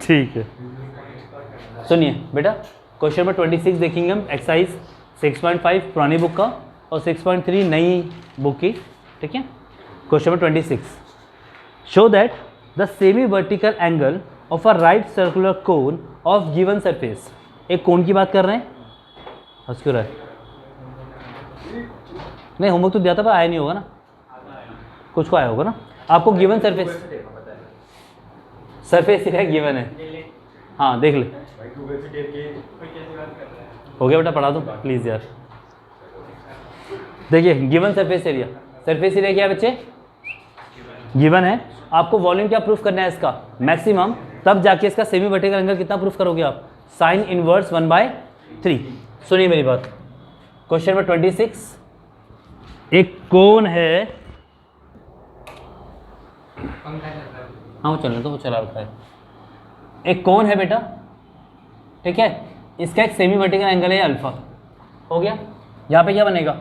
ठीक है, सुनिए बेटा, क्वेश्चन नंबर 26 देखेंगे हम, एक्सरसाइज 6.5 पुरानी बुक का और 6.3 नई बुक की। ठीक है, question number 26, show that the semi vertical angle of a right circular cone of given surface. एक कोन की बात कर रहे हैं, हंस क्यों रहा है? नहीं, होमवर्क तो दिया था पर आया नहीं होगा ना, कुछ को आया होगा ना। आपको गिवन सरफेस एरिया गिवन है, हाँ देख ले। हो गया बेटा, पढ़ा दो प्लीज़ यार। देखिए गिवन सरफेस एरिया क्या है बच्चे? गिवन है। आपको वॉल्यूम क्या प्रूफ करना है इसका? मैक्सिमम। तब जाके इसका सेमी वर्टिकल एंगल कितना प्रूफ करोगे आप? Sine inverse 1/3। सुनिए मेरी बात, क्वेश्चन नंबर 26, एक कोन है, हाँ वो चलने तो, वो चला रखा है। एक कोन है बेटा, ठीक है, इसका एक सेमी वर्टिकल एंगल है अल्फा। हो गया, यहाँ पे क्या बनेगा?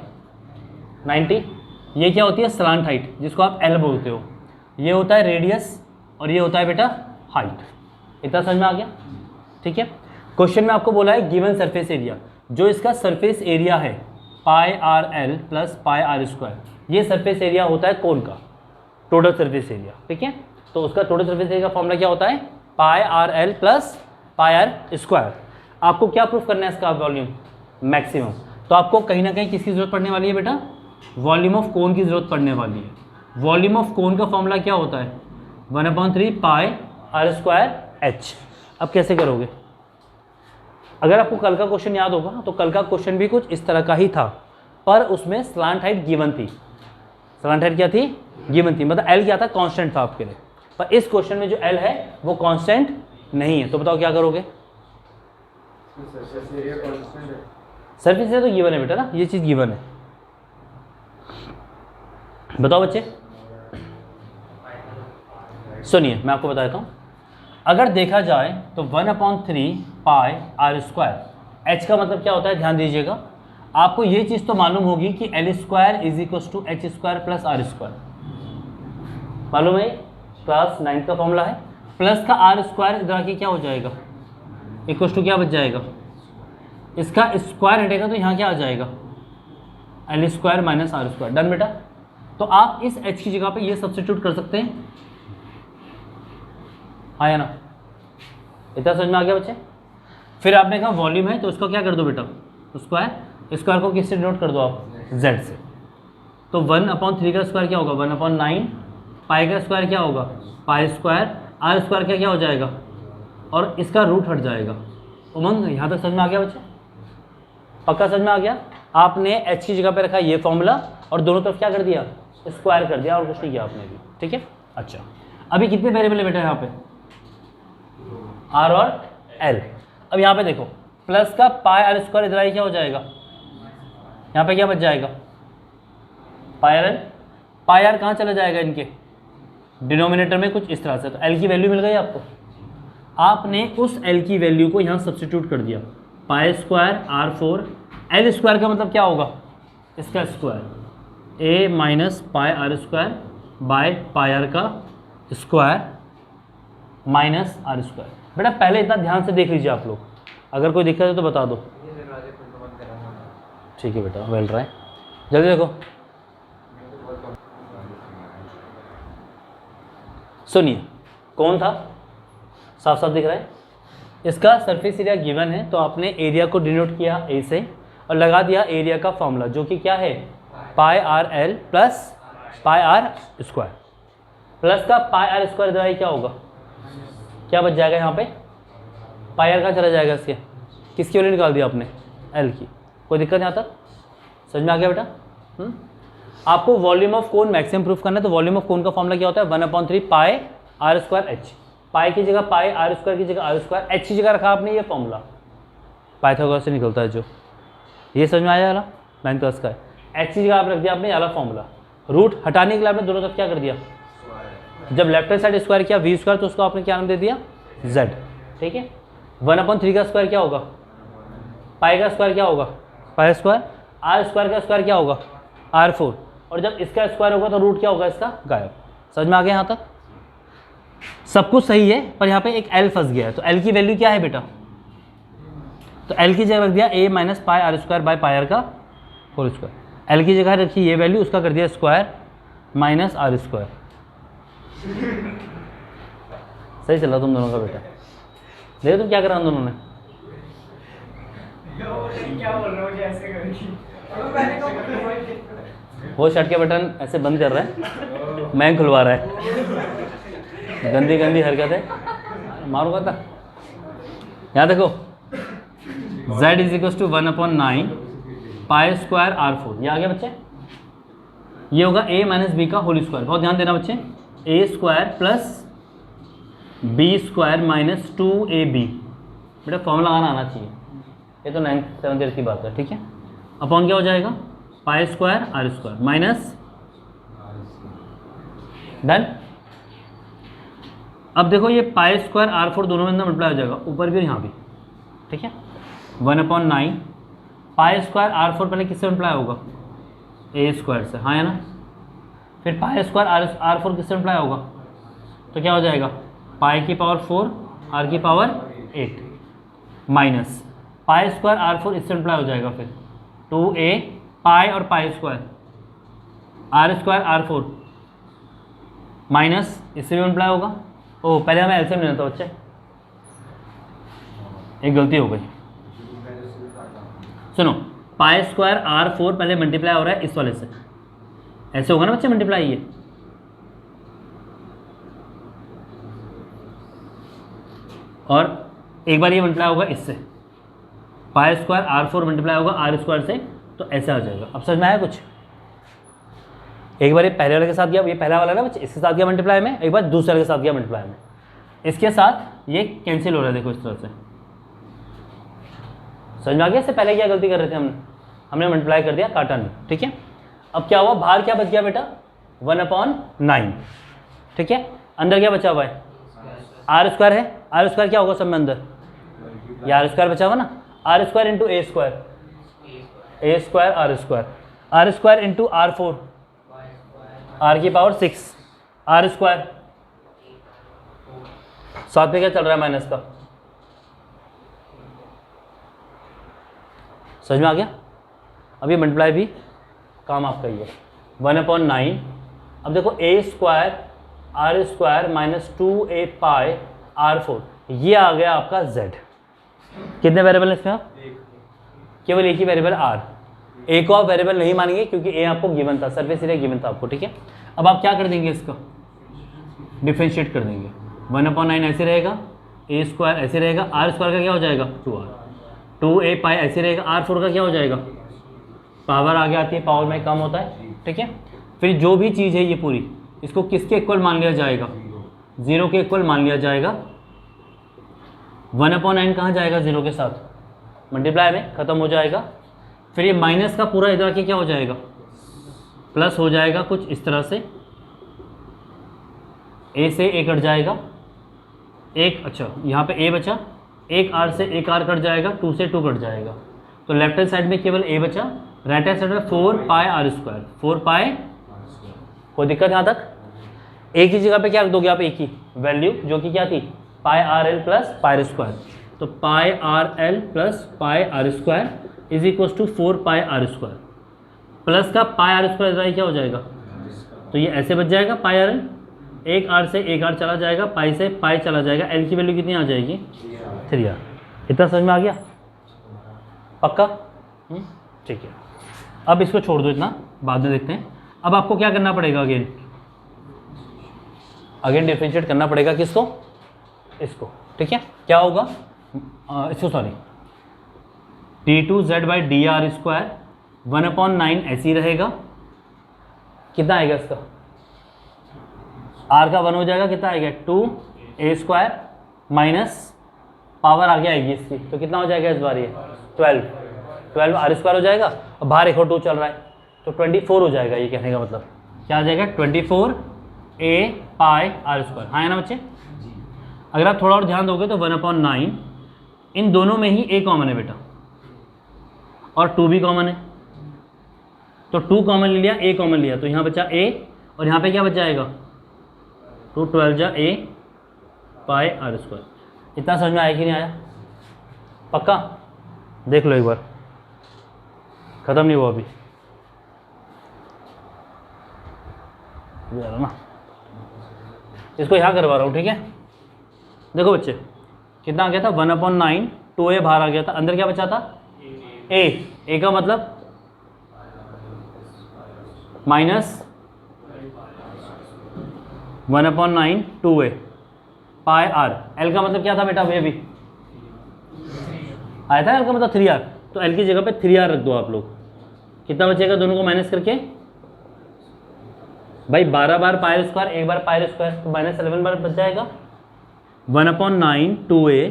90। ये क्या होती है? स्लांट हाइट, जिसको आप एल बोलते हो। ये होता है रेडियस और ये होता है बेटा हाइट। इतना समझ में आ गया? ठीक है। क्वेश्चन में आपको बोला है गिवन सरफेस एरिया, जो इसका सरफेस एरिया है pi R L plus pi are square. ये सरफेस एरिया होता है कोन का, टोटल सरफेस एरिया। ठीक है, तो उसका टोटल सरफेस एरिया का फॉर्मूला क्या होता है? Pi R L plus pi are square. आपको क्या प्रूफ करना है इसका? Volume maximum. तो आपको कहीं ना कहीं किसकी जरूरत पड़ने वाली है बेटा? वॉल्यूम ऑफ कोन की जरूरत पड़ने वाली है। वॉल्यूम ऑफ कोन का फॉर्मूला क्या होता है? 1/3 पाई आर स्क्वायर एच। अब कैसे करोगे? अगर आपको कल का क्वेश्चन याद होगा तो कल का क्वेश्चन भी कुछ इस तरह का ही था, पर उसमें स्लांट हाइट गिवन थी। स्लांट हाइट क्या थी? गिवन थी, मतलब एल क्या था? कांस्टेंट था आपके लिए। पर इस क्वेश्चन में जो एल है वो कांस्टेंट नहीं है। तो बताओ क्या करोगे? सरफेस एरिया तो गिवन है बेटा ना, ये चीज गिवन है। बताओ बच्चे, सुनिए मैं आपको बताता हूं। अगर देखा जाए तो 1/3 पाई आर स्क्वायर, एच का मतलब क्या होता है? ध्यान दीजिएगा, आपको ये चीज तो मालूम होगी कि L square is equal to H square plus R square, मालूम है? क्लास 9 का फॉर्मूला है। प्लस का आर स्क्वायर इधर आके क्या हो जाएगा? इक्वल टू क्या बच जाएगा? इसका स्क्वायर हटेगा तो यहाँ क्या आ जाएगा? L square minus R square. Done बेटा। तो आप इस एच की जगह पे ये सब्स्टिट्यूट कर सकते हैं, आया ना? इतना समझ में आ गया बच्चे? फिर आपने कहा वॉल्यूम है तो उसको क्या कर दो बेटा? स्क्वायर। स्क्वायर को किससे डिनोट कर दो आप? जेड से। तो 1/3 का स्क्वायर क्या होगा? 1/9। पाई का स्क्वायर क्या होगा? पाई स्क्वायर। आर स्क्वायर क्या हो जाएगा? और इसका रूट हट जाएगा। उमंग यहाँ तक समझ में आ गया बच्चे? पक्का समझ में आ गया? आपने एच की जगह पे रखा ये फॉर्मूला और दोनों तरफ क्या कर दिया? स्क्वायर कर दिया, और कुछ नहीं किया आपने भी। ठीक है, अच्छा अभी कितने वेरिएबल है बेटा यहाँ पे? आर और एल। अब यहाँ पे देखो, प्लस का पाई आर स्क्वायर इधर क्या हो जाएगा? यहाँ पे क्या बच जाएगा? पाई आर एल। पाई आर कहाँ चला जाएगा? इनके डिनोमिनेटर में कुछ इस तरह से। तो एल की वैल्यू मिल गई आपको। आपने उस एल की वैल्यू को यहाँ सब्स्टिट्यूट कर दिया, pi square R4। L square का मतलब क्या होगा? इसका square, A minus pi are square by pi are का स्क्वायर माइनस आर स्क्वायर। बेटा पहले इतना ध्यान से देख लीजिए आप लोग, अगर कोई दिक्कत है तो बता दो। ठीक है बेटा, वेल ट्राई। जल्दी देखो, सुनिए, कौन था? साफ साफ दिख रहा है। इसका सरफेस एरिया गिवन है, तो आपने एरिया को डिनोट किया ए से और लगा दिया एरिया का फॉर्मूला, जो कि क्या है? Pi R L plus pi are square. Plus का पाई आर स्क्वायर इधर क्या होगा? क्या बच जाएगा यहाँ पे? पाई आर कहाँ चला जाएगा? इसके किसकी वैल्यू निकाल दिया आपने? एल की। कोई दिक्कत यहाँ तक समझ में आ गया बेटा? आपको volume of cone maximum proof करना है, तो वॉल्यूम ऑफ कोन का फॉर्मूला क्या होता है? 1/3 पाई आर स्क्वायर एच। पाई की जगह पाई, आर स्क्वायर की जगह आर स्क्वायर, एच की जगह रखा आपने ये फॉर्मूला, पाइथागोरस से निकलता है जो। ये समझ में आया वाला? 9th क्लास का है। एच की जगह आप रख दिया आपने वाला फॉर्मूला। रूट हटाने के लिए आपने दोनों तरफ क्या कर दिया? जब लेफ्ट हैंड साइड स्क्वायर किया वी स्क्वायर, तो उसको आपने क्या नाम दे दिया? जेड। ठीक है। 1/3 का स्क्वायर क्या होगा? पाई का स्क्वायर क्या होगा? पाई स्क्वायर। आर स्क्वायर का स्क्वायर क्या होगा? R4। और जब इसका स्क्वायर होगा तो रूट क्या होगा? इसका गायब। समझ में आ गया यहाँ तक? सब कुछ सही है पर यहाँ पे एक एल फंस गया है, तो एल की वैल्यू क्या है बेटा? तो एल की जगह रख दिया a minus pi are square by pi are का होल स्क्वायर। एल की जगह रखी ये वैल्यू, उसका कर दिया स्क्वायर माइनस आर स्क्वायर। सही चला तुम दोनों का बेटा। देखो तुम क्या करा उन दोनों ने। क्या बोल रहे हो, ऐसे करेंगी? वो शर्ट के बटन ऐसे बंद कर रहा है, मैं खुलवा रहा है। गंदी गंदी हरकत है, मारूंगा था। यहाँ देखो z is equal to 1/9 pi square r four, ये आ गया बच्चे। ये होगा a माइनस बी का होल स्क्वायर। बहुत ध्यान देना बच्चे, a square plus b square minus 2ab। बेटा फॉर्मूला लगाना आना चाहिए, ये तो 9th 7th ईयर की बात है, ठीक है। अपॉन क्या हो जाएगा? Pi square are square minus, done. अब देखो ये पाई स्क्वायर आर फोर दोनों में अंदर मल्टीप्लाई हो जाएगा, ऊपर भी और यहाँ भी, ठीक है। 1/9 पाई स्क्वायर आर फोर पहले किससे मल्टीप्लाई होगा? ए स्क्वायर से, हाँ है ना। फिर पाई स्क्वायर आर फोर किससे मल्टीप्लाई होगा? तो क्या हो जाएगा? पाई की पावर 4 आर की power 8 minus pi square r four इससे मल्टीप्लाई हो जाएगा, फिर 2a पाई और pi square are square r four minus इससे भी मल्टीप्लाई होगा। ओह पहले हमें एलसीएम लेना था बच्चे, एक गलती हो गई। सुनो, पाई स्क्वायर आर फोर पहले मल्टीप्लाई हो रहा है इस वाले से, ऐसे होगा ना बच्चे मल्टीप्लाई ये। और एक बार ये मल्टीप्लाई होगा इससे, pi square r four multiply होगा आर स्क्वायर से, तो ऐसा हो जाएगा। अब समझ में आया कुछ? एक बार ये पहले वाले के साथ गया, ये पहला वाला ना बच्चे, इसके साथ गया मल्टीप्लाई में, एक बार दूसरे वाले के साथ गया मल्टीप्लाई में, इसके साथ ये कैंसिल हो रहा है। देखो इस तरह से समझ में आ गया? इससे पहले क्या गलती कर रहे थे हमने मल्टीप्लाई कर दिया, काटा नहीं, ठीक है। अब क्या हुआ? बाहर क्या बच गया बेटा? 1/9, ठीक है। अंदर क्या बचा हुआ है? आर स्क्वायर है। आर स्क्वायर क्या होगा सब में अंदर? ये आर स्क्वायर बचा हुआ ना, r square into a square, a square are square into r four, r की पावर 6 आर स्क्वायर, साथ में क्या चल रहा है? माइनस का। समझ में आ गया? अब ये मल्टीप्लाई भी काम आपका ही है। 1/9। अब देखो A square are square minus 2a pi R four, ये आ गया आपका z। कितने वेरिएबल है इसमें? आप केवल एक ही वेरिएबल आर, एक और वेरिएबल नहीं मानेंगे क्योंकि ए आपको गिवन था, सर्फेस एरिया गिवन था आपको, ठीक है। अब आप क्या कर देंगे? इसका डिफरेंशिएट कर देंगे। 1/9 ऐसे रहेगा, ए स्क्वायर ऐसे रहेगा, आर स्क्वायर का क्या हो जाएगा? 2r, 2a पाई ऐसे रहेगा, आर फोर का क्या हो जाएगा? पावर आगे आती है, पावर में कम होता है, ठीक है। फिर जो भी चीज़ है ये पूरी, इसको किसके इक्वल मान लिया जाएगा? 0 के इक्वल मान लिया जाएगा। 1/9 कहाँ जाएगा? 0 के साथ, मल्टीप्लाई में ख़त्म हो जाएगा। फिर ये माइनस का पूरा इधर आके क्या हो जाएगा? प्लस हो जाएगा, कुछ इस तरह से। ए से ए कट जाएगा, एक, अच्छा यहाँ पे ए बचा, एक आर से एक आर कट जाएगा, 2 से 2 कट जाएगा, तो लेफ्ट हैंड साइड में केवल ए बचा, राइट हैंड साइड में 4 पाई आर स्क्वायर, 4 पाई। कोई दिक्कत यहाँ तक? एक ही जगह पे क्या रख दोगे आप? एक ही वैल्यू जो कि क्या थी? Pi R L plus pi square, तो pi R L plus pi are square is equal to 4 pi are square, plus का पाई आर स्क्वायर क्या हो जाएगा? तो ये ऐसे बच जाएगा पाई आर एल, एक आर से एक आर चला जाएगा, पाई से पाई चला जाएगा, एल की वैल्यू कितनी आ जाएगी? 3r। इतना समझ में आ गया? पक्का? ठीक है। अब इसको छोड़ दो, इतना बाद में देखते हैं। अब आपको क्या करना पड़ेगा? अगेन डिफरेंशिएट करना पड़ेगा, किसको? इसको, ठीक है। क्या होगा? इसको sorry, d2z by D R square 1/9 ऐसे ही रहेगा। कितना आएगा इसका? r का 1 हो जाएगा, कितना आएगा? 2a स्क्वायर माइनस पावर आगे आएगी इसकी, तो कितना हो जाएगा इस बार? ये 12 आर स्क्वायर हो जाएगा, और बाहर एक और 2 चल रहा है, तो 24 हो जाएगा। ये कहने का मतलब क्या आ जाएगा? 24a पाई आर स्क्वायर, हाँ है ना बच्चे? अगर आप थोड़ा और ध्यान दोगे तो 1/9 इन दोनों में ही a कॉमन है बेटा, और 2 भी कॉमन है, तो 2 कॉमन ले लिया, a कॉमन लिया, तो यहाँ बचा a, और यहाँ पे क्या बच जाएगा? 2 12 जा a पाई आर स्क्वायर। इतना समझ में आया कि नहीं आया? पक्का देख लो एक बार, ख़त्म नहीं हुआ अभी ना। इसको यहाँ करवा रहा हूँ, ठीक है। देखो बच्चे, कितना आ गया था 1/9, 2a बाहर आ गया था, अंदर क्या बचा था a का मतलब माइनस 1/9 2a पाई r, l का मतलब क्या था बेटा? ये भी आया था l का मतलब 3r, तो l की जगह पे 3r रख दो आप लोग। कितना बचेगा दोनों को माइनस करके? भाई 12 बार पाई स्क्वायर, एक बार पाई स्क्वायर, तो -11 बार बच जाएगा। 1/9 2a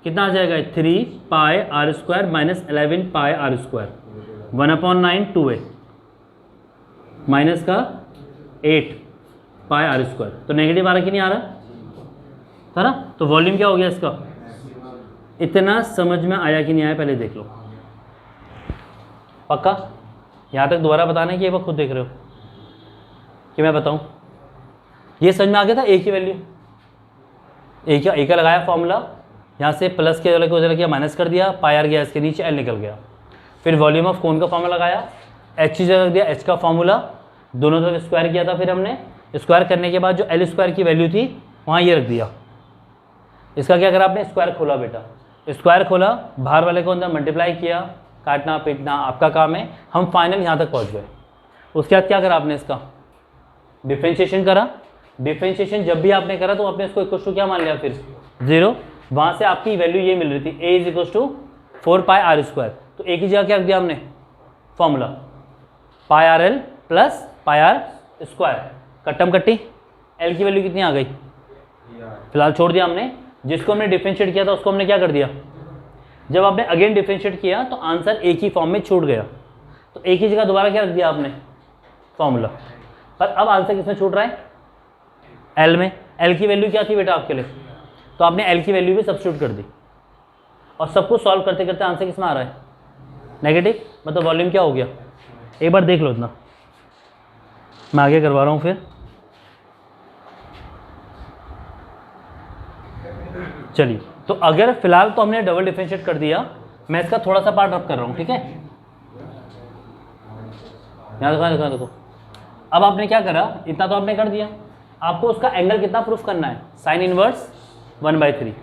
कितना आ जाएगा? 3 pi are square minus 11 pi are square. 1/9 2a minus का 8 पाई आर स्क्वायर, तो नेगेटिव आ रहा कि नहीं आ रहा था ना? तो वॉल्यूम क्या हो गया इसका? इतना समझ में आया कि नहीं आया पहले देख लो। पक्का यहाँ तक दोबारा बताना है कि एक बार खुद देख रहे हो कि मैं बताऊँ? ये समझ में आ गया था ए की वैल्यू, ए का लगाया फॉर्मूला, यहाँ से प्लस के वाले को उधर किया, माइनस कर दिया, पाई आर गया इसके नीचे, एल निकल गया। फिर वॉल्यूम ऑफ कोन का फॉर्मूला लगाया, एच की जगह दिया, एच का फॉर्मूला, दोनों तरफ स्क्वायर किया था। फिर हमने स्क्वायर करने के बाद जो एल स्क्वायर की वैल्यू थी वहाँ ये रख दिया। इसका क्या करा आपने? स्क्वायर खोला बेटा, स्क्वायर खोला, बाहर वाले को अंदर मल्टीप्लाई किया, काटना पीटना आपका काम है। हम फाइनल यहाँ तक पहुँच गए। उसके बाद क्या करा आपने? इसका डिफ्रेंशिएशन करा। डिफ्रेंशिएशन जब भी आपने करा तो आपने इसको इक्वल टू क्या मान लिया? फिर 0। वहाँ से आपकी वैल्यू ये मिल रही थी, a is equal to 4 pi are square, तो a की जगह क्या रख दिया हमने? Formula pi R L plus pi are square, कट्टम कट्टी। l की वैल्यू कितनी आ गई? फिलहाल छोड़ दिया हमने, जिसको हमने डिफरेंशिएट किया था उसको हमने क्या कर दिया? जब आपने अगेन डिफरेंशिएट किया तो आंसर एक ही फॉर्म में छूट गया, तो एक ही जगह दोबारा क्या रख दिया आपने? फॉर्मूला। पर अब आंसर किसमें छूट रहा है? एल में। एल की वैल्यू क्या थी बेटा आपके लिए? तो आपने एल की वैल्यू भी सब्स्टिट्यूट कर दी, और सब कुछ सॉल्व करते करते आंसर किसमें आ रहा है? नेगेटिव। मतलब वॉल्यूम क्या हो गया? एक बार देख लो इतना, मैं आगे करवा रहा हूँ फिर। चलिए, तो अगर फिलहाल तो हमने डबल डिफरेंशिएट कर दिया, मैं इसका थोड़ा सा पार्ट रब कर रहा हूँ, ठीक है। यहाँ देखो, अब आपने क्या करा? इतना तो आपने कर दिया, आपको उसका एंगल कितना प्रूफ करना है? Sine inverse 1/3।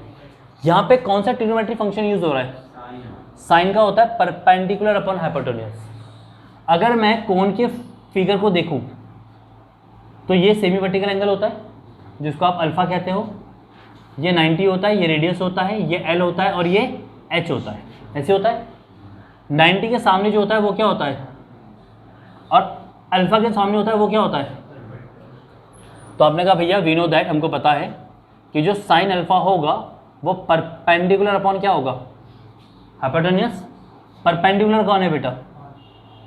यहाँ पे कौन सा ट्रिग्नोमेट्री फंक्शन यूज हो रहा है? साइन का होता है परपेंडिकुलर अपॉन हाइपोटेन्यूज। अगर मैं कोण के फिगर को देखूं तो ये सेमी वर्टिकल एंगल होता है जिसको आप अल्फा कहते हो, ये 90 होता है, ये रेडियस होता है, ये एल होता है और ये एच होता है। ऐसे होता है। 90 के सामने जो होता है वो क्या होता है, और अल्फा के सामने होता है वो क्या होता है? तो आपने कहा भैया वी नो दैट, हमको पता है कि जो साइन अल्फा होगा वो परपेंडिकुलर अपॉन क्या होगा? हाइपोटेन्यूज। परपेंडिकुलर कौन है बेटा?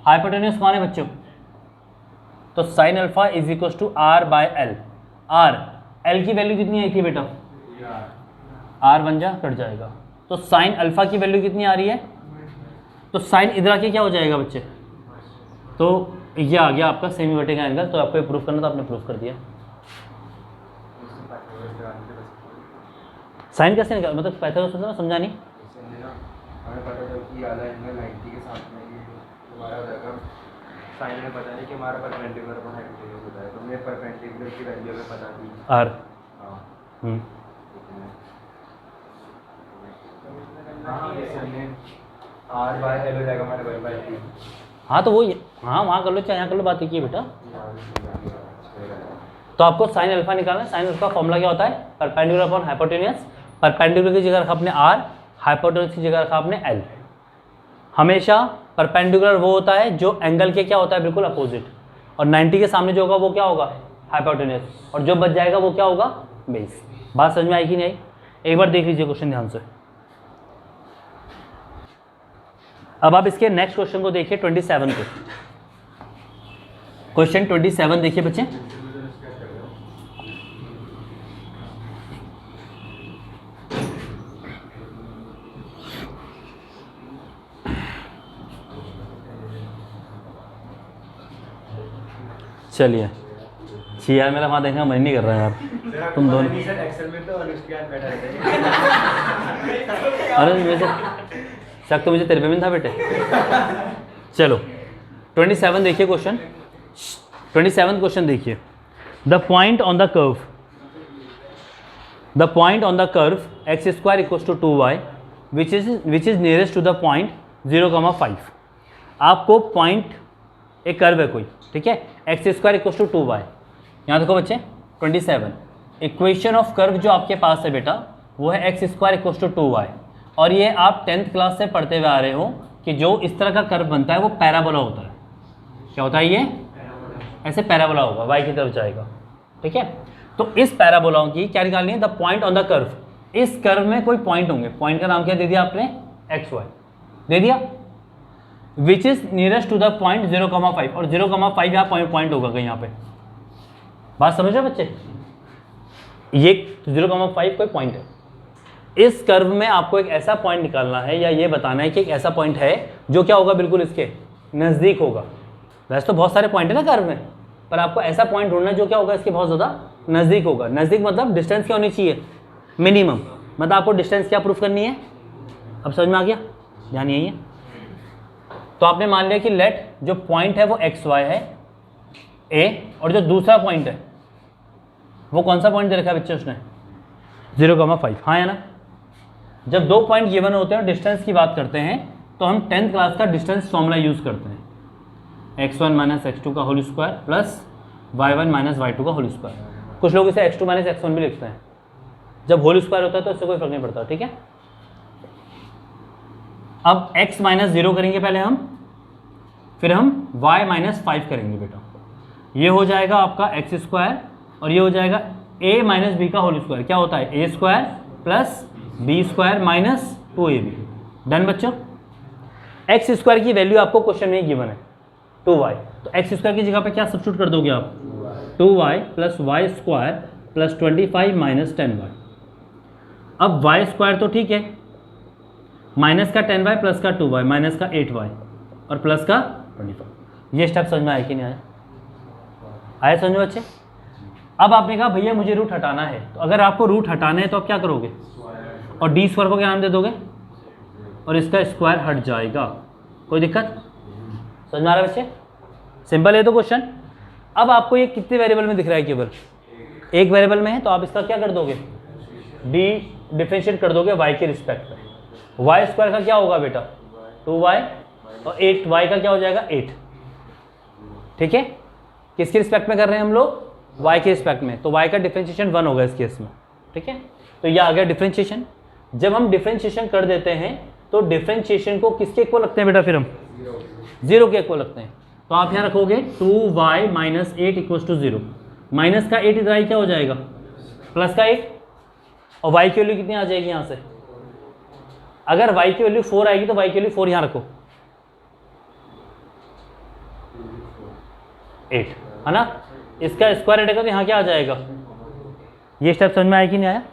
हाइपोटेन्यूज कौन है बच्चों? तो sine alpha is equal to r by l. R, l की वैल्यू कितनी आई थी बेटा? आर बन जा, कट जाएगा। तो साइन अल्फा की वैल्यू कितनी आ रही है? तो साइन इधर आके क्या हो जाएगा बच्चे? तो ये आ गया आपका सेमी वर्टिकल एंगल। तो आपको प्रूफ करना था, आपने प्रूफ कर दिया। साइन कैसे निकाल, मतलब पाइथागोरस मतलब समझा नहीं। हमें पता चला कि आधा एंगल 90 के साथ में ये हमारा हो जाएगा। साइन में पता नहीं कि हमारा परपेंडिकुलर पर हाइपोटेन्यूज होता है, तो हमें परपेंडिकुलर की वैल्यू हमें पता थी आर। हाँ। आर बाय एल हो जाएगा हमारे 1/3। हाँ तो वो, हाँ वहाँ कर लो चाहे यहाँ कर लो, बात एक ही है बेटा। तो आपको साइन अल्फा निकालना है। साइन अल्फा फॉर्मूला क्या होता है? Perpendicular upon hypotenuse. परपेंडिकुलर की जगह रखा आपने आर, हाइपोटेन्यूज की जगह रखा आपने एल। हमेशा परपेंडिकुलर वो होता है जो एंगल के क्या होता है? बिल्कुल अपोजिट। और 90 के सामने जो होगा वो क्या होगा? हाइपोटेन्यूज। और जो बच जाएगा वो क्या होगा? बेस। बात समझ में आई कि नहीं आई? एक बार देख लीजिए क्वेश्चन ध्यान से। अब आप इसके नेक्स्ट क्वेश्चन को देखिए 27 को। क्वेश्चन 27 देखिए बच्चे। चलिए यार, मेरा वहाँ देखने का मन नहीं कर रहा है यार। तुम दोनों एक्सेल में तो अनुष्का बैठा रहता है। अरे मुझे शक तो मुझे तेरे पे भी था बेटे। चलो 27 देखिए क्वेश्चन, 27 क्वेश्चन देखिए। The point on the curve x square equals to 2y which is nearest to the point 0,5। आपको पॉइंट, एक कर्व है कोई, ठीक है, x square equals to 2y। यहाँ देखो बच्चे 27 इक्वेशन ऑफ कर्व जो आपके पास है बेटा वो है x square equals to 2y। और ये आप 10th क्लास से पढ़ते हुए आ रहे हो कि जो इस तरह का कर्व बनता है वो पैराबोला होता है। क्या होता है ये? ऐसे पैराबोला होगा, y की तरफ जाएगा, ठीक है। तो इस पैराबोला की क्या निकालनी है? The point on the curve. इस कर्व में कोई पॉइंट होंगे, पॉइंट का नाम क्या दे दिया आपने? एक्स वाई दे दिया, which is nearest to the point 0,5। और 0,5 यहाँ पॉइंट होगा कहीं यहाँ पे। बात समझ रहे बच्चे? ये 0,5 कोई पॉइंट है। इस कर्व में आपको एक ऐसा पॉइंट निकालना है या ये बताना है कि एक ऐसा पॉइंट है जो क्या होगा, बिल्कुल इसके नज़दीक होगा। वैसे तो बहुत सारे पॉइंट है ना कर्व में, पर आपको ऐसा पॉइंट ढूंढना है जो क्या होगा, इसके बहुत ज़्यादा नज़दीक होगा। नज़दीक मतलब डिस्टेंस क्या होनी चाहिए? मिनिमम। मतलब आपको डिस्टेंस क्या प्रूफ करनी है? अब समझ में आ गया? ध्यान यही है। तो आपने मान लिया कि लेट जो पॉइंट है वो एक्स वाई है ए, और जो दूसरा पॉइंट है वो कौन सा पॉइंट दे रखा है बच्चे उसने? 0,5। हाँ या ना? जब दो पॉइंट गिवन होते हैं डिस्टेंस की बात करते हैं तो हम 10th क्लास का डिस्टेंस फॉर्मूला यूज़ करते हैं, x1 माइनस x2 का whole square plus y1 minus y2 का होल स्क्वायर। कुछ लोग इसे x2 माइनस x1 भी लिखते हैं। जब होल स्क्वायर होता है तो इससे कोई फर्क नहीं पड़ता, ठीक है। अब x माइनस 0 करेंगे पहले हम, फिर हम y माइनस 5 करेंगे बेटा। ये हो जाएगा आपका एक्स स्क्वायर और ये हो जाएगा a माइनस बी का होल स्क्वायर। क्या होता है? a square plus b square minus 2ab। Done बच्चों। एक्स स्क्वायर की वैल्यू आपको क्वेश्चन में गिवन है 2y, तो एक्स स्क्वायर की जगह पे क्या सब्स्टिट्यूट कर दोगे आप? 2y plus y square plus 25 minus 10y। अब y स्क्वायर तो ठीक है, माइनस का 10y प्लस का 2y माइनस का 8y और प्लस का 25। ये स्टेप समझ में आया कि नहीं आया? आया समझ में बच्चे? अब आपने कहा भैया मुझे रूट हटाना है, तो अगर आपको रूट हटाना है तो आप क्या करोगे? और डी स्क्वायर को क्या नाम दे दोगे? और इसका स्क्वायर हट जाएगा। कोई दिक्कत? समझ में आ रहा है बच्चे? सिंपल है तो क्वेश्चन। अब आपको ये कितने वेरिएबल में दिख रहा है? केवल एक वेरिएबल में है, तो आप इसका क्या कर दोगे? डी डिफरेंशिएट कर दोगे y के रिस्पेक्ट में। वाई स्क्वायर का क्या होगा बेटा? 2y और 8y का क्या हो जाएगा? 8। ठीक है, किसके रिस्पेक्ट में कर रहे हैं हम लोग? y के रिस्पेक्ट में। तो y का डिफरेंशिएशन 1 होगा इस केस में, ठीक है। तो ये आ गया डिफरेंशिएशन। जब हम डिफरेंशिएशन कर देते हैं तो डिफरेंशिएशन को किसके इक्वल रखते हैं बेटा? फिर हम 0 के इक्वल रखते हैं। तो आप यहाँ रखोगे 2y minus 8 equals to 0। Minus का 8 इधर क्या हो जाएगा? प्लस का 8। और y की वैल्यू कितनी आ जाएगी यहाँ से? अगर y की वैल्यू 4 आएगी तो y की वैल्यू 4 यहाँ रखो, 8 है ना। इसका स्क्वायर हटेगा तो यहाँ क्या आ जाएगा? ये स्टेप समझ में आया कि नहीं आया?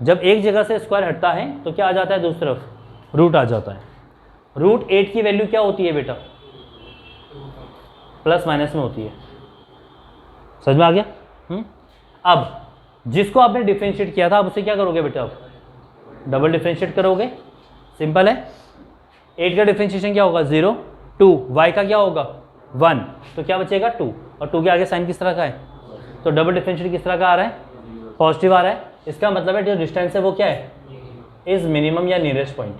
जब एक जगह से स्क्वायर हटता है तो क्या आ जाता है? दूसरी तरफ रूट आ जाता है। रूट 8 की वैल्यू क्या होती है बेटा? प्लस माइनस में होती है। समझ में आ गया? अब जिसको आपने डिफरेंशिएट किया था आप उसे क्या करोगे बेटा? अब डबल डिफरेंशिएट करोगे। सिंपल है। 8 का डिफरेंशिएशन क्या होगा? 0। 2 y का क्या होगा? 1। तो क्या बचेगा? 2। और 2 के आगे साइन किस तरह का है? तो डबल डिफरेंशिएट किस तरह का आ रहा है? पॉजिटिव आ रहा है। इसका मतलब है जो डिस्टेंस है वो क्या है? इज मिनिमम या नियरेस्ट पॉइंट।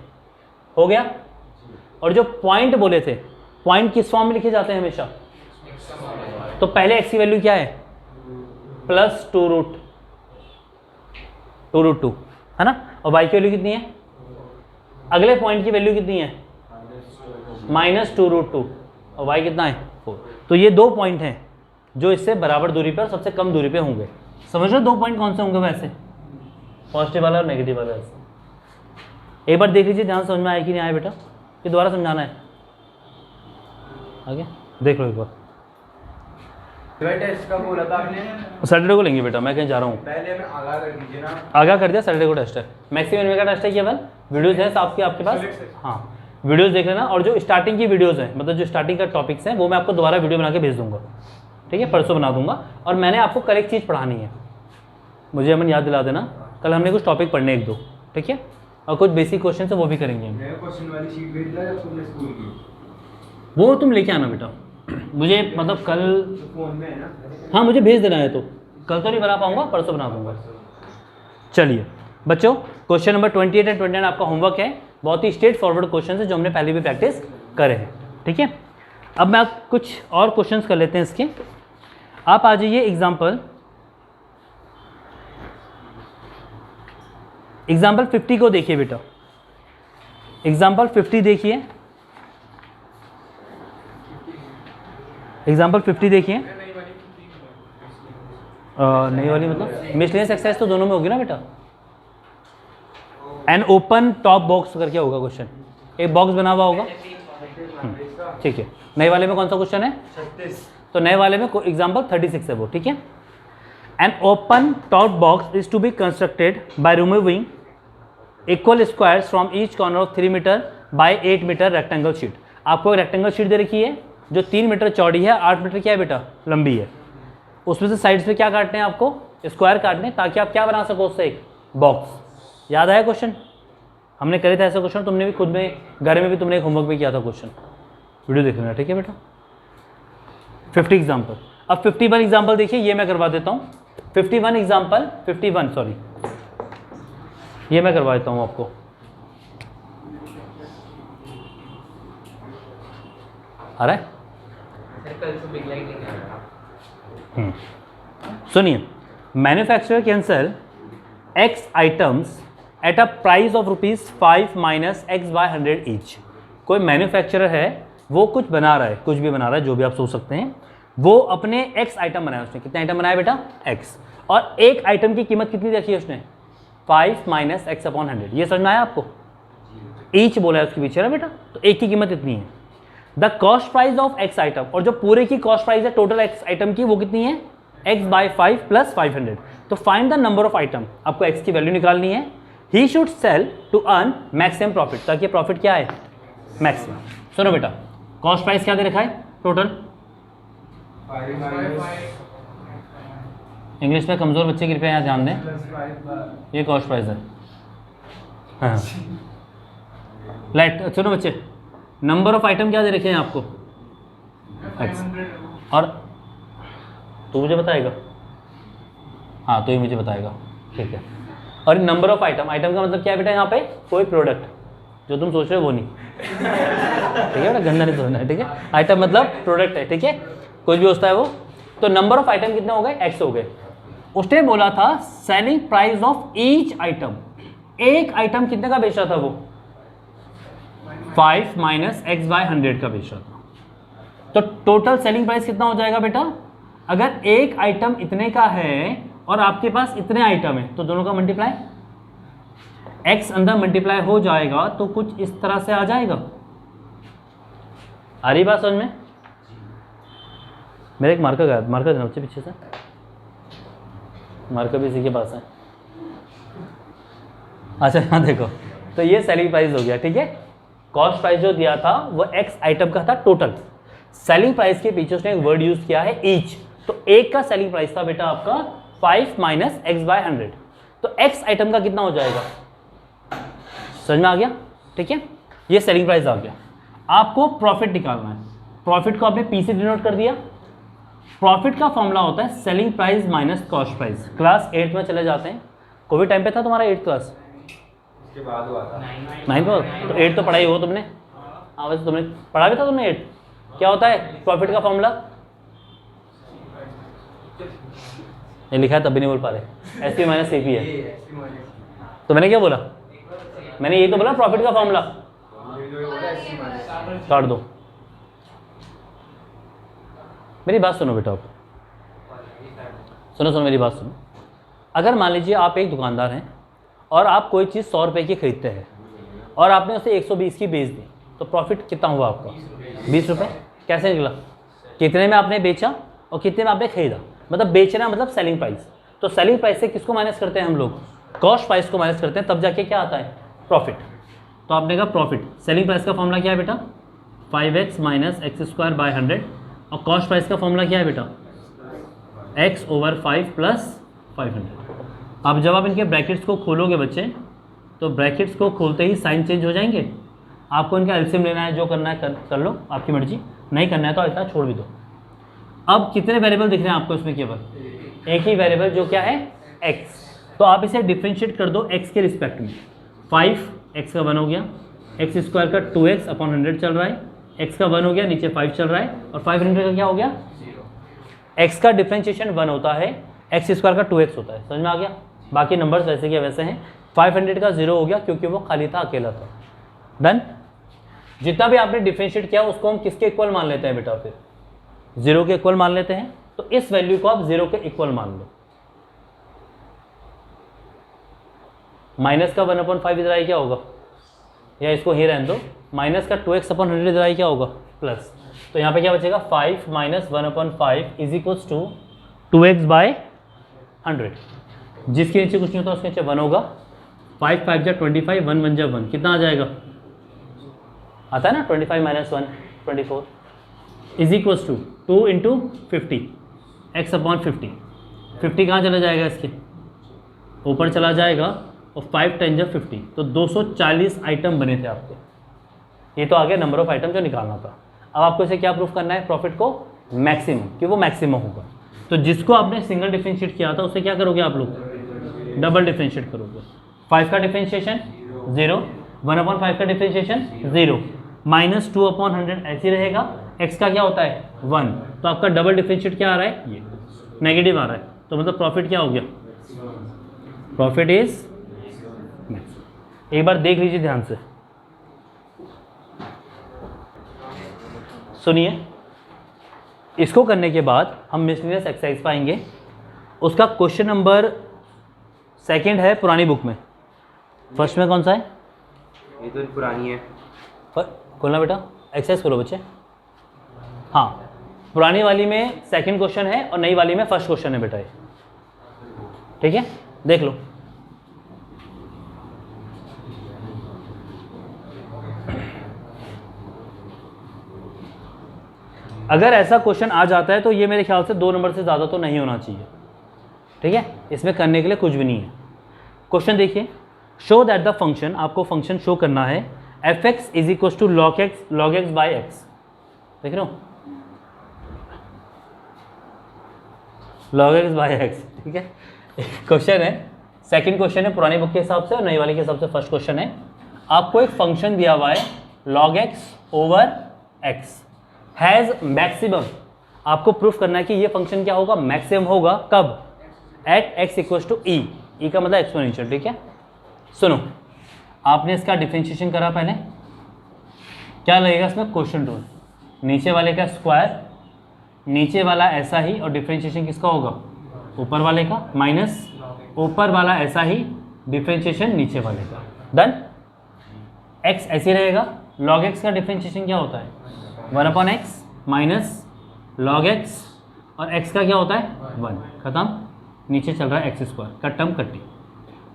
हो गया। और जो पॉइंट बोले थे, पॉइंट किस फॉर्म में लिखे जाते हैं हमेशा? तो पहले x की वैल्यू क्या है? प्लस 2 रूट 2 है ना। और y की वैल्यू कितनी है? अगले पॉइंट की वैल्यू कितनी है? Minus 2 root 2। और y कितना है? 4। तो ये दो पॉइंट हैं जो इससे बराबर दूरी पर सबसे कम दूरी पे होंगे। समझ रहे? दो पॉइंट कौन से होंगे वैसे? पॉजिटिव वाला और नेगेटिव वाला। एक बार देख लीजिए, ध्यान समझ में आया कि नहीं आया बेटा? कि दोबारा समझाना है? आगे देख लो एक बार। टेस्ट कब बोला था आपने? सैटरडे को लेंगे बेटा, मैं कहीं जा रहा हूँ। पहले हमें आगाह कर दीजिए ना। आगाह कर दिया, सैटरडे को टेस्ट है। मैक्सिमम एनवे का टेस्ट है केवल। वीडियोज़ हैं आपके पास? हाँ, वीडियोज़ देख लेना। और जो स्टार्टिंग की वीडियोज़ हैं, मतलब जो स्टार्टिंग का टॉपिक्स हैं, वो मैं आपको दोबारा वीडियो बना के भेज दूँगा, ठीक है। परसों बना दूंगा। और मैंने आपको कल एक चीज़ पढ़ानी है, मुझे अमन याद दिला देना, कल हमने कुछ टॉपिक पढ़ने एक दो, ठीक है, और कुछ बेसिक क्वेश्चन है वो भी करेंगे हम। मैं क्वेश्चन वाली शीट भेज दिया जब तुमने स्कूल की, वो तुम लेके आना बेटा, मुझे मतलब कल, फोन में है ना। हाँ मुझे भेज देना है, तो कल तो नहीं बना पाऊंगा, परसों बना दूंगा। चलिए बच्चों, क्वेश्चन नंबर 28 एंड 29 आपका होमवर्क है, बहुत ही स्ट्रेट फॉरवर्ड क्वेश्चन है जो हमने पहले भी प्रैक्टिस करे हैं, ठीक है। अब मैं आप कुछ और क्वेश्चंस कर लेते हैं इसके। आप आ जाइए एग्जाम्पल 50 को देखिए बेटा, एग्जाम्पल 50 देखिए, एग्जाम्पल 50 देखिए। नई वाली मतलब मिसलेनियस एक्सरसाइज तो दोनों में होगी ना बेटा। एन ओपन टॉप बॉक्स करके होगा क्वेश्चन, एक बॉक्स बना हुआ होगा, ठीक है। नए वाले में कौन सा क्वेश्चन है? 36। तो नए वाले में एग्जाम्पल 36 है वो, ठीक है। An open top box is to be constructed by removing equal squares from each corner of 3 metre by 8 metre rectangle sheet. आपको एक रेक्टेंगल शीट दे रखी है जो 3 मीटर चौड़ी है, 8 मीटर क्या है बेटा, लंबी है। उसमें से साइड्स पे क्या काटने हैं आपको? स्क्वायर काटने हैं, ताकि आप क्या बना सको उससे, एक बॉक्स। याद आया क्वेश्चन? हमने करे थे ऐसा क्वेश्चन, तुमने भी खुद में घर में भी तुमने एक होमवर्क भी किया था क्वेश्चन, वीडियो देख लेना, ठीक है बेटा। 50 एग्जाम्पल। अब 51 एग्जाम्पल देखिए, ये मैं करवा देता हूँ। 51 एग्जाम्पल, 51 सॉरी, ये मैं करवा देता हूँ आपको। आ रहा है? सुनिए, manufacturer can sell X items at a price of ₹5 minus X/100 each. कोई मैन्युफैक्चरर है, वो कुछ बना रहा है, कुछ भी बना रहा है, जो भी आप सोच सकते हैं, वो अपने X आइटम बनाया। उसने कितने आइटम बनाया बेटा? X। और एक आइटम की कीमत कितनी रखी है उसने? 5 माइनस X/100। ये समझ में आया आपको? ईच बोला है उसके पीछे ना बेटा, तो एक की कीमत इतनी है। The cost price of X item, और जो पूरे की कॉस्ट प्राइस है टोटल X आइटम की, वो कितनी है? X/5 plus 500। तो find the number of item, आपको X की वैल्यू निकालनी है। He should sell to earn maximum profit, ताकि प्रॉफिट क्या है? मैक्सिमम। सुनो बेटा, कॉस्ट प्राइस क्या दे रखा है टोटल? इंग्लिश में कमजोर बच्चे कृपया यहाँ ध्यान दें, ये कॉस्ट प्राइस है। हाँ लाइट, सुनो बच्चे, नंबर ऑफ आइटम क्या दे रखे हैं आपको? X। और तू मुझे बताएगा? हाँ तो ये मुझे बताएगा, ठीक है। और नंबर ऑफ आइटम, आइटम का मतलब क्या है बेटा? यहाँ पे कोई प्रोडक्ट जो तुम सोच रहे हो वो नहीं, ठीक है बेटा, गंदा नहीं सोचना है, ठीक है। आइटम मतलब प्रोडक्ट है, ठीक है, कुछ भी होता है वो। तो नंबर ऑफ आइटम कितने हो गए? X हो गए। उसने बोला था selling price of each item, एक आइटम कितने का बेच रहा था वो? 5 माइनस X/100 का बेच रहा था। तो टोटल सेलिंग प्राइस कितना हो जाएगा बेटा? अगर एक आइटम इतने का है और आपके पास इतने आइटम है, तो दोनों का मल्टीप्लाई, X अंदर मल्टीप्लाई हो जाएगा, तो कुछ इस तरह से आ जाएगा। आ रही बात समझ में? मेरे एक मार्कर गया, मार्कर देना बच्चे पीछे से, मार्कर भी इसी के पास है। अच्छा यहाँ देखो, तो ये सेलिंग प्राइस हो गया, ठीक है। कॉस्ट प्राइस जो दिया था वो X आइटम का था टोटल। सेलिंग प्राइस के पीछे उसने एक वर्ड यूज किया है ईच, तो एक का सेलिंग प्राइस था बेटा आपका 5 माइनस X/100। तो X आइटम का कितना हो जाएगा? समझ में आ गया? ठीक है, ये सेलिंग प्राइस आ गया। आपको प्रॉफिट निकालना है। प्रॉफिट को आपने P से डिनोट कर दिया। प्रॉफिट का फॉर्मूला होता है selling price minus cost price. Class 8 में चले जाते हैं, कोविड टाइम पे था तुम्हारा 8th क्लास? उसके बाद हुआ था 9th तो 8 तो पढ़ाई हो तुमने? हाँ वैसे तुमने पढ़ा भी था तुमने 8। क्या होता है प्रॉफिट का फॉर्मूला? ये लिखा है तब भी नहीं बोल पा रहे, S P minus C P है। तो मैंने क्या बोला? मैंने ये तो बोला प्रॉफिट का फॉर्मूला। काट दो, मेरी बात सुनो बेटा, आप सुनो मेरी बात सुनो। अगर मान लीजिए आप एक दुकानदार हैं और आप कोई चीज़ 100 रुपये की खरीदते हैं और आपने उसे 120 की बेच दी, तो प्रॉफिट कितना हुआ आपका? 20 रुपये। कैसे निकला? कितने में आपने बेचा और कितने में आपने खरीदा, मतलब बेचना मतलब सेलिंग प्राइस। तो सेलिंग प्राइस से किसको माइनस करते हैं हम लोग? कॉस्ट प्राइस को माइनस करते हैं, तब जाके क्या आता है? प्रॉफिट। तो आपने कहा प्रॉफिट, सेलिंग प्राइस का फॉर्मूला क्या है बेटा? 5x minus X²/100। और कॉस्ट प्राइस का फॉर्मूला क्या है बेटा? X/5 plus 500। अब जब आप इनके ब्रैकेट्स को खोलोगे बच्चे, तो ब्रैकेट्स को खोलते ही साइन चेंज हो जाएंगे। आपको इनका एलसीएम लेना है, जो करना है कर लो, आपकी मर्जी। नहीं करना है तो इतना छोड़ भी दो। अब कितने वेरिएबल दिख रहे हैं आपको इसमें? केवल एक ही वेरिएबल, जो क्या है? x। तो आप इसे डिफ्रेंशिएट कर दो x के रिस्पेक्ट में। 5 x का 1 हो गया, एक्स स्क्वायर का 2x अपॉन 100 चल रहा है, x का 1 हो गया, नीचे 5 चल रहा है, और 500 का क्या हो गया? x का डिफ्रेंशिएशन 1 होता है, एक्स स्क्वायर का 2x होता है। समझ में आ गया? बाकी नंबर्स वैसे के वैसे हैं। 500 का 0 हो गया क्योंकि वो खाली था, अकेला था। डन। जितना भी आपने डिफ्रेंशिएट किया उसको हम किसके इक्वल मान लेते हैं बेटा? फिर 0 के इक्वल मान लेते हैं। तो इस वैल्यू को आप 0 के इक्वल मान लो। माइनस का 1/5 इधर आई क्या होगा? या इसको ही रहने दो। माइनस का 2x अपॉन 100 इधर आई क्या होगा? प्लस। तो यहाँ पे क्या बचेगा? 5 minus 1/5 is equals to 2x by 100। जिसके नीचे कुछ नहीं होता उसके नीचे 1 होगा। 5 5 जा 25, 1 1 जा 1, कितना आ जाएगा? आता है ना 25 minus 1 24 is equals to 2 into 50 x upon 50। 50 कहाँ चला जाएगा? इसके ऊपर चला जाएगा, और 5 10 जा 50, तो 240 आइटम बने थे आपके। ये तो आ गया नंबर ऑफ आइटम जो निकालना था। अब आपको इसे क्या प्रूफ करना है? प्रॉफिट को मैक्सिमम, कि वो मैक्सिमम होगा। तो जिसको आपने सिंगल डिफरेंशिएट किया था उसे क्या करोगे आप लोग? डबल डिफरेंशिएट करोगे। 5 का डिफरेंशिएशन 0, 1/5 का डिफरेंशिएशन 0, माइनस 2/100 ऐसे ही रहेगा। x का क्या होता है? 1। तो आपका डबल डिफरेंशिएट क्या आ रहा है? ये नेगेटिव आ रहा है। तो मतलब प्रॉफिट क्या हो गया? प्रॉफिट इज, एक बार देख लीजिए ध्यान से, सुनिए। इसको करने के बाद हम मिसलेनियस एक्सरसाइज पाएंगे। उसका क्वेश्चन नंबर 2 है पुरानी बुक में। फर्स्ट में कौन सा है? ये तो पुरानी है। खोलना बेटा, एक्सरसाइज करो बच्चे। हाँ, पुरानी वाली में सेकंड क्वेश्चन है और नई वाली में फर्स्ट क्वेश्चन है बेटा ये। ठीक है, देख लो। अगर ऐसा क्वेश्चन आ जाता है तो ये मेरे ख्याल से 2 नंबर से ज़्यादा तो नहीं होना चाहिए। ठीक है, इसमें करने के लिए कुछ भी नहीं है। क्वेश्चन देखिए, शो दैट द फंक्शन, आपको फंक्शन शो करना है f x is equal to log x by x. देख रहे हो? Log x by x. ठीक है, क्वेश्चन है, सेकंड क्वेश्चन है पुरानी बुक के हिसाब से और नई वाली के हिसाब से फर्स्ट क्वेश्चन है। आपको एक फंक्शन दिया हुआ है log x over x has maximum. आपको प्रूफ करना है कि ये फंक्शन क्या होगा? मैक्सिमम होगा। कब? एट एक्स इक्वल्स टू ई। ई का मतलब एक्सपोनेंशियल। ठीक है, सुनो, आपने इसका डिफरेंशिएशन करा पहले, क्या लगेगा इसमें? Question rule. नीचे वाले का स्क्वायर, नीचे वाला ऐसा ही, और डिफरेंशिएशन किसका होगा? ऊपर वाले का, माइनस ऊपर वाला ऐसा ही, डिफरेंशिएशन नीचे वाले का। डन। एक्स ऐसे रहेगा। लॉग एक्स का डिफरेंशिएशन क्या होता है? 1/x माइनस लॉग एक्स, और x का क्या होता है? 1। खत्म। नीचे चल रहा है एक्स स्क्वायर का टर्म कटी,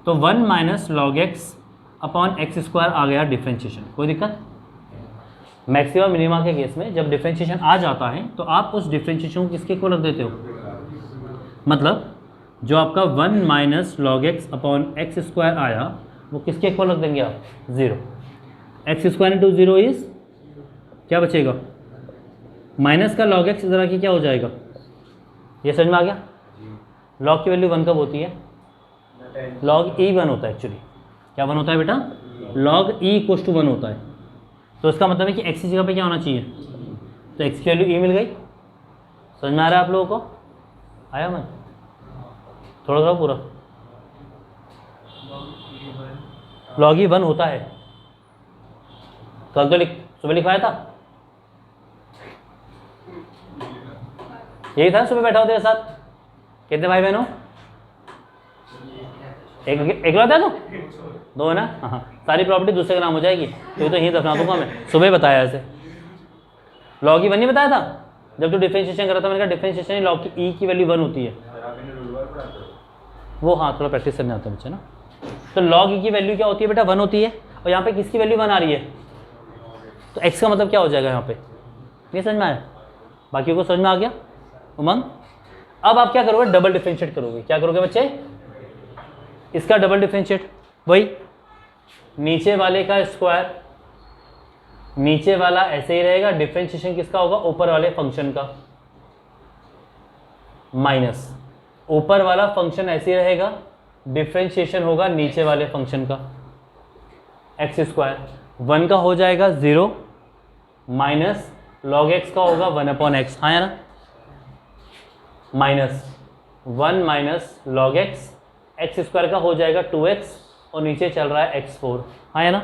तो 1 minus log X upon X square आ गया डिफरेंशिएशन। कोई दिक्कत? मैक्सिमम मिनिमा के केस में जब डिफरेंशिएशन आ जाता है तो आप उस डिफरेंशिएशन को किसके को रख देते हो? मतलब जो आपका 1 minus log X upon X square आया वो किसके को रख देंगे आप? 0। एक्स स्क्वायर इंटू 0 इज क्या बचेगा? माइनस का लॉग एक्स इधर आके क्या हो जाएगा? ये समझ में आ गया? लॉग की वैल्यू 1 कब होती है? लॉग ई 1 होता है एक्चुअली। क्या 1 होता है बेटा? लॉग ई इक्वल टू 1 होता है। तो इसका मतलब है कि एक्स की जगह पे क्या होना चाहिए? तो एक्स की वैल्यू ई मिल गई। समझ में आ रहा है आप लोगों को? आया मैं थोड़ा थोड़ा पूरा? लॉग ई 1 होता है। कल तो सुबह लिखवाया था, यही था। सुबह बैठा हो तेरे साथ कितने भाई बहन हो? एक था तो 2 है ना? हाँ, सारी प्रॉपर्टी दूसरे का नाम हो जाएगी, तो यहीं दफना दूंगा मैं। सुबह बताया ऐसे। लॉग की 1 नहीं बताया था जब तू डिफरेंशिएशन कर रहा था? मैंने कहा डिफरेंशिएशन ही लॉग की ई की वैल्यू 1 होती है वो। हाँ, थोड़ा प्रैक्टिस करने आता है बच्चे ना। तो लॉग ई की वैल्यू क्या होती है बेटा? 1 होती है। और यहाँ पे किसकी वैल्यू 1 आ रही है? तो एक्स का मतलब क्या हो जाएगा यहाँ पे? ये समझ में आया? बाकी को समझ में आ गया उमंग? अब आप क्या करोगे, डबल डिफरेंशिएट करोगे। क्या करोगे बच्चे, इसका डबल डिफरेंशिएट, वही नीचे वाले का स्क्वायर, नीचे वाला ऐसे ही रहेगा, डिफरेंशिएशन किसका होगा, ऊपर वाले फंक्शन का, माइनस ऊपर वाला फंक्शन ऐसे ही रहेगा, डिफरेंशिएशन होगा नीचे वाले फंक्शन का, एक्स स्क्वायर 1 का हो जाएगा 0 माइनस लॉग एक्स का होगा 1/x, हाँ या ना, minus 1 minus log x, x square का हो जाएगा 2x और नीचे चल रहा है x4, हाँ या ना,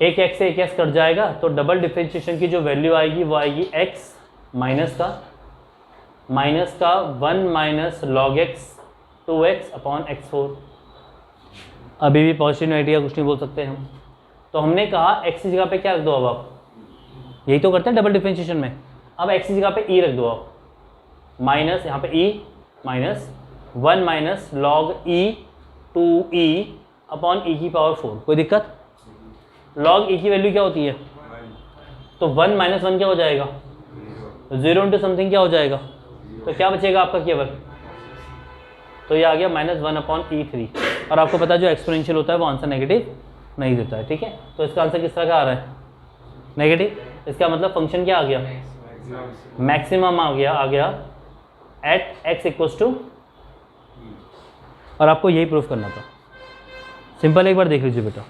एक x से एक x कट जाएगा तो डबल डिफरेंशिएशन की जो वैल्यू आएगी वो आएगी x माइनस का 1 minus log x 2x upon x4। अभी भी पॉजिटिव नेगेटिव का कुछ नहीं बोल सकते हम। तो हमने कहा x की जगह पे क्या रख दो, अब आप यही तो करते हैं डबल डिफरेंशिएशन में। अब x की जगह पे e रख दो आप, माइनस यहाँ पे e minus 1 minus log e 2e upon e की पावर 4। कोई दिक्कत, लॉग e की वैल्यू क्या होती है, तो 1 माइनस 1 क्या हो जाएगा, 0 इंटू समथिंग क्या हो जाएगा, तो क्या बचेगा आपका केवल, तो ये आ गया -1/e3। और आपको पता है जो एक्सपोनेंशियल होता है वो आंसर नेगेटिव नहीं देता है, ठीक है। तो इसका आंसर किस तरह का आ रहा है, नेगेटिव। इसका मतलब फंक्शन क्या आ गया, मैक्सिमम आ गया एट x इक्वल्स टू, और आपको यही प्रूफ करना था। सिंपल, एक बार देख लीजिए बेटा।